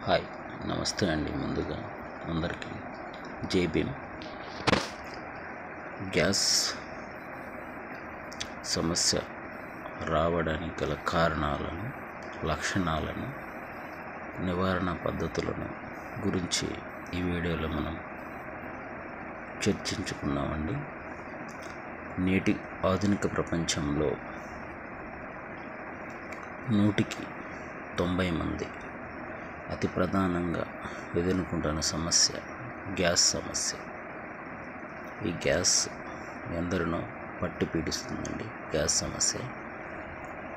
Hi, నమస్తే అండి. ముందుగా అందరికీ జై భీమ్. గ్యాస్ సమస్య రావడానికి గల కారణాలను, లక్షణాలను, నివారణ పద్ధతులను గురించి ఈ వీడియోలో మనం చర్చించుకున్నామండి. నేటి ఆధునిక ప్రపంచంలో 100కి 90 మంది అతి ప్రధానంగా ఎదుర్కొంటున్న సమస్య గ్యాస్ సమస్య. ఈ గ్యాస్ ఎందరినో పట్టి పీడిస్తుందండి. గ్యాస్ సమస్య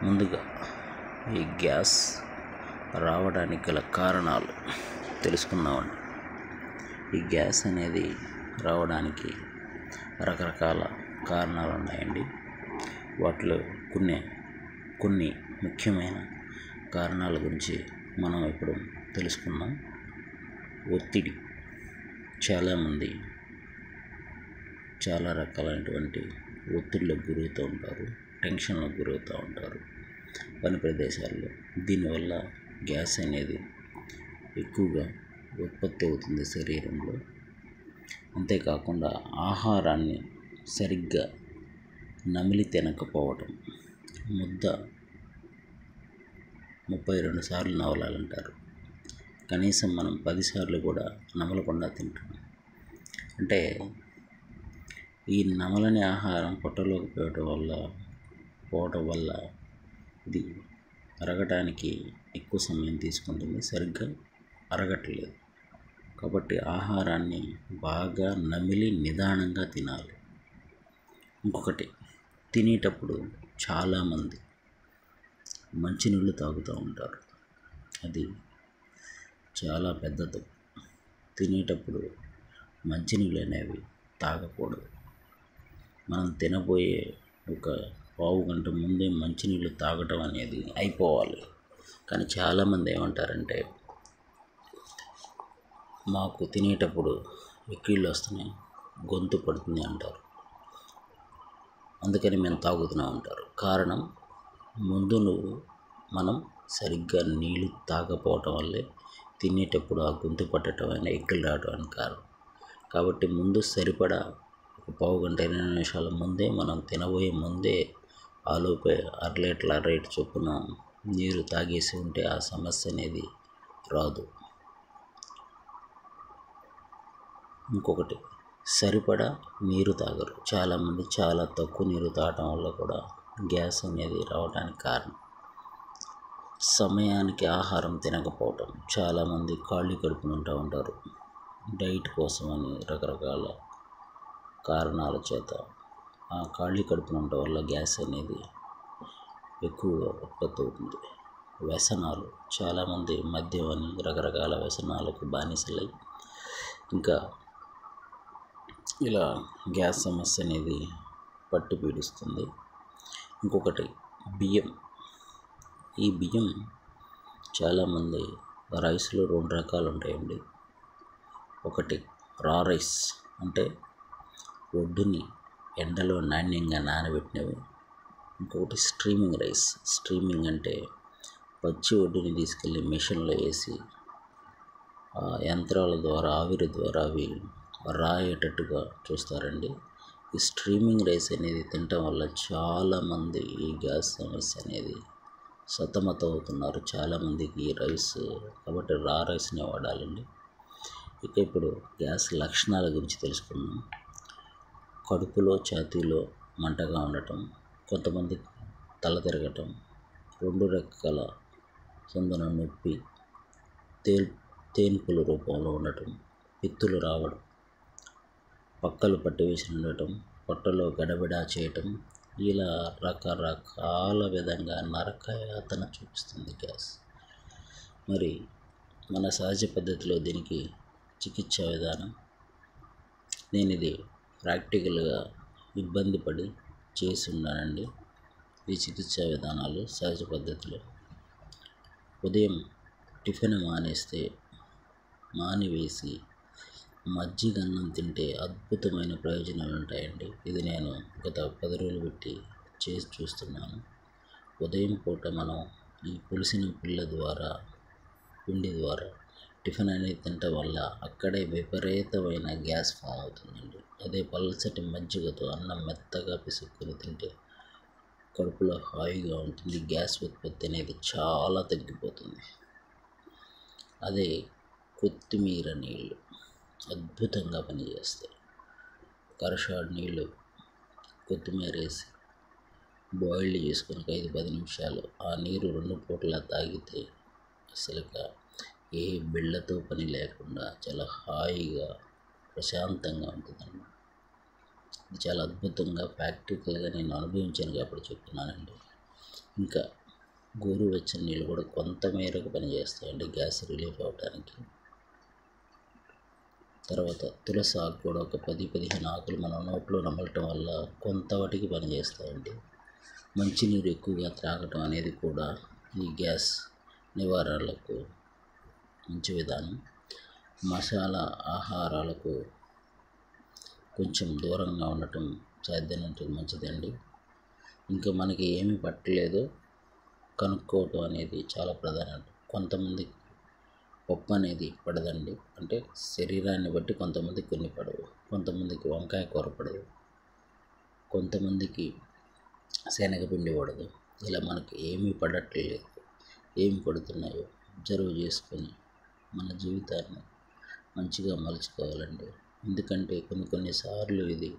ముందుగా ఈ గ్యాస్ రావడానికి గల కారణాలు తెలుసుకుందామండి. ఈ గ్యాస్ అనేది రావడానికి రకరకాల కారణాలు ఉన్నాయండి. వాటిలో కొన్ని ముఖ్యమైన కారణాల గురించి మనం ఇప్పుడు తెలుసుకుందాం. ఒత్తిడి. చాలామంది చాలా రకాలైనటువంటి ఒత్తిడిలకు గురవుతూ ఉంటారు, టెన్షన్లకు గురవుతూ ఉంటారు పని ప్రదేశాల్లో. దీనివల్ల గ్యాస్ అనేది ఎక్కువగా ఉత్పత్తి అవుతుంది శరీరంలో. అంతేకాకుండా ఆహారాన్ని సరిగ్గా నమిలి తినకపోవటం. ముద్ద 32 సార్లు నవలాలంటారు, కనీసం మనం 10 సార్లు కూడా నమలకుండా తింటాం. అంటే ఈ నమలని ఆహారం పొట్టలోకి పోవటం వల్ల ఇది అరగటానికి ఎక్కువ సమయం తీసుకుంటుంది, సరిగ్గా అరగట్లేదు. కాబట్టి ఆహారాన్ని బాగా నమిలి నిదానంగా తినాలి. ఇంకొకటి, తినేటప్పుడు చాలామంది మంచినీళ్ళు తాగుతూ ఉంటారు. అది చాలా పెద్ద తప్పు. తినేటప్పుడు మంచినీళ్ళు అనేవి తాగకూడదు. మనం తినబోయే ఒక పావు గంట ముందే మంచినీళ్ళు తాగటం అనేది అయిపోవాలి. కానీ చాలామంది ఏమంటారంటే, మాకు తినేటప్పుడు ఎక్కిళ్ళు వస్తున్నాయి, గొంతు పడుతుంది అంటారు, అందుకని మేము తాగుతూనే ఉంటారు. కారణం, ముందు మనం సరిగ్గా నీళ్ళు తాగకపోవటం వల్లే తినేటప్పుడు ఆ గొంతు పట్టడం అయినా ఎక్కిళ్ళు రావడానికి కారణం. కాబట్టి ముందు సరిపడా ఒక పావు గంట 20 నిమిషాల ముందే, మనం తినబోయే ముందే ఆలోపే 1/2 లీటర్ చొప్పున నీరు తాగేసి ఉంటే ఆ సమస్య అనేది రాదు. ఇంకొకటి, సరిపడా నీరు తాగరు. చాలామంది చాలా తక్కువ నీరు తాగటం వల్ల కూడా గ్యాస్ అనేది రావడానికి కారణం. సమయానికి ఆహారం తినకపోవటం. చాలామంది ఖాళీ కడుపున ఉంటూ ఉంటారు. డైట్ కోసం అని రకరకాల కారణాల చేత ఆ ఖాళీ కడుపున ఉండటం వల్ల గ్యాస్ అనేది ఎక్కువగా ఉత్పత్తి అవుతుంది. వ్యసనాలు. చాలామంది మద్యం అని రకరకాల వ్యసనాలకు బానిసలై ఇంకా ఇలా గ్యాస్ సమస్య అనేది పట్టి పీడిస్తుంది. ఇంకొకటి, బియ్యం. ఈ బియ్యం చాలామంది రైస్లో 2 రకాలు ఉంటాయండి. ఒకటి రా రైస్, అంటే ఒడ్డుని ఎండలో నాణ్యంగా నానబెట్టినవి. ఇంకొకటి స్ట్రీమింగ్ రైస్. స్ట్రీమింగ్ అంటే పచ్చి ఒడ్డుని తీసుకెళ్ళి మిషన్లో వేసి ఆ యంత్రాల ద్వారా, ఆవిరి ద్వారా అవి రాయేటట్టుగా చూస్తారండి. ఈ స్ట్రీమింగ్ రైస్ అనేది తినటం వల్ల చాలామంది ఈ గ్యాస్ సమస్య అనేది సతమతం అవుతున్నారు. చాలామందికి ఈ రైస్, కాబట్టి రా రైస్నే వాడాలండి. ఇక ఇప్పుడు గ్యాస్ లక్షణాల గురించి తెలుసుకుందాం. కడుపులో, ఛాతీలో మంటగా ఉండటం, కొంతమంది తల తిరగటం, 2 రెక్కల సందున నొప్పి, తేన్పుల రూపంలో ఉండటం, పిత్తులు రావడం, పక్కలు పట్టివేసి ఉండటం, పొట్టలో గడబిడా చేయటం, ఇలా రకరకాల విధంగా నరకయాతన చూపిస్తుంది గ్యాస్. మరి మన సహజ పద్ధతిలో దీనికి చికిత్సా విధానం, నేను ఇది ప్రాక్టికల్గా ఇబ్బంది పడి చేసి ఉన్నానండి. ఈ చికిత్సా విధానాలు సహజ పద్ధతిలో ఉదయం టిఫిన్ మానివేసి మజ్జిగ అన్నం తింటే అద్భుతమైన ప్రయోజనాలు ఉంటాయండి. ఇది నేను గత 10 రోజులు పెట్టి చేసి చూస్తున్నాను. ఉదయం పూట మనం ఈ పులిసిన పిండి ద్వారా టిఫిన్ అనేది తినటం వల్ల అక్కడే విపరీతమైన గ్యాస్ ఫామ్ అవుతుందండి. అదే పల్చటి మజ్జిగతో అన్నం మెత్తగా పిసుక్కుని తింటే కడుపులో హాయిగా ఉంటుంది. గ్యాస్ ఉత్పత్తి అనేది చాలా తగ్గిపోతుంది. అదే కొత్తిమీర నీళ్ళు అద్భుతంగా పనిచేస్తాయి. కరషాడు నీళ్ళు కొత్తిమీర వేసి బాయిల్డ్ చేసుకొని 5-10 నిమిషాలు ఆ నీరు 2 పూటలా తాగితే అసలుగా ఏ బిళ్ళతో పని లేకుండా చాలా హాయిగా ప్రశాంతంగా ఉంటుందండి. ఇది చాలా అద్భుతంగా ప్రాక్టికల్గా నేను అనుభవించాను కాబట్టి చెప్తున్నానండి. ఇంకా గోరువెచ్చని నీళ్ళు కూడా కొంత మేరకు పనిచేస్తాయండి గ్యాస్ రిలీఫ్ అవ్వడానికి. తర్వాత తులసి ఆకు కూడా ఒక 10-15 ఆకులు మనం నోట్లో నమలటం వల్ల కొంత వాటికి పనిచేస్తాయండి. మంచినీరు ఎక్కువగా త్రాగటం అనేది కూడా ఈ గ్యాస్ నివారణలకు మంచి విధానం. మసాలా ఆహారాలకు కొంచెం దూరంగా ఉండటం సాధ్యమైనంత మంచిదండి. ఇంకా మనకి ఏమి పట్టలేదో కనుక్కోవటం అనేది చాలా ప్రధానం. కొంతమందికి పప్పు అనేది పడదండి, అంటే శరీరాన్ని బట్టి కొంతమందికి కొన్ని పడవు. కొంతమందికి వంకాయ కూర పడదు, కొంతమందికి శనగపిండి పడదు. ఇలా మనకి ఏమీ పడట్లేదు, ఏమి పడుతున్నాయో అబ్జర్వ్ చేసుకొని మన జీవితాన్ని మంచిగా మలుచుకోవాలండి. ఎందుకంటే కొన్నిసార్లు ఇది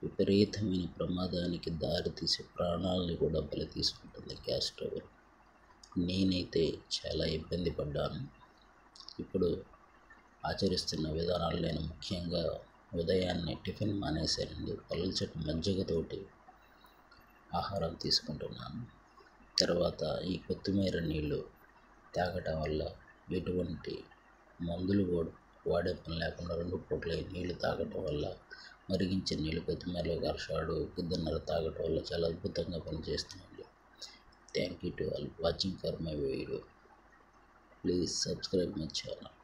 విపరీతమైన ప్రమాదానికి దారితీసే ప్రాణాలని కూడా బలి తీసుకుంటుంది గ్యాస్ స్టవ్. నేనైతే చాలా ఇబ్బంది పడ్డాను. ఇప్పుడు ఆచరిస్తున్న విధానాలు నేను ముఖ్యంగా ఉదయాన్నే టిఫిన్ మానేశానండి. పల్చటి మజ్జిగతోటి ఆహారం తీసుకుంటున్నాను. తర్వాత ఈ కొత్తిమీర నీళ్ళు తాగటం వల్ల ఎటువంటి మందులు వాడే పని లేకుండా 2 పూట్ల ఈ నీళ్ళు తాగటం వల్ల, మరిగించిన నీళ్ళు కొత్తిమీరలో కరషాడు గిద్దన్నర తాగటం వల్ల చాలా అద్భుతంగా పనిచేస్తుందండి. Thank you to all watching for my video. Please subscribe my channel.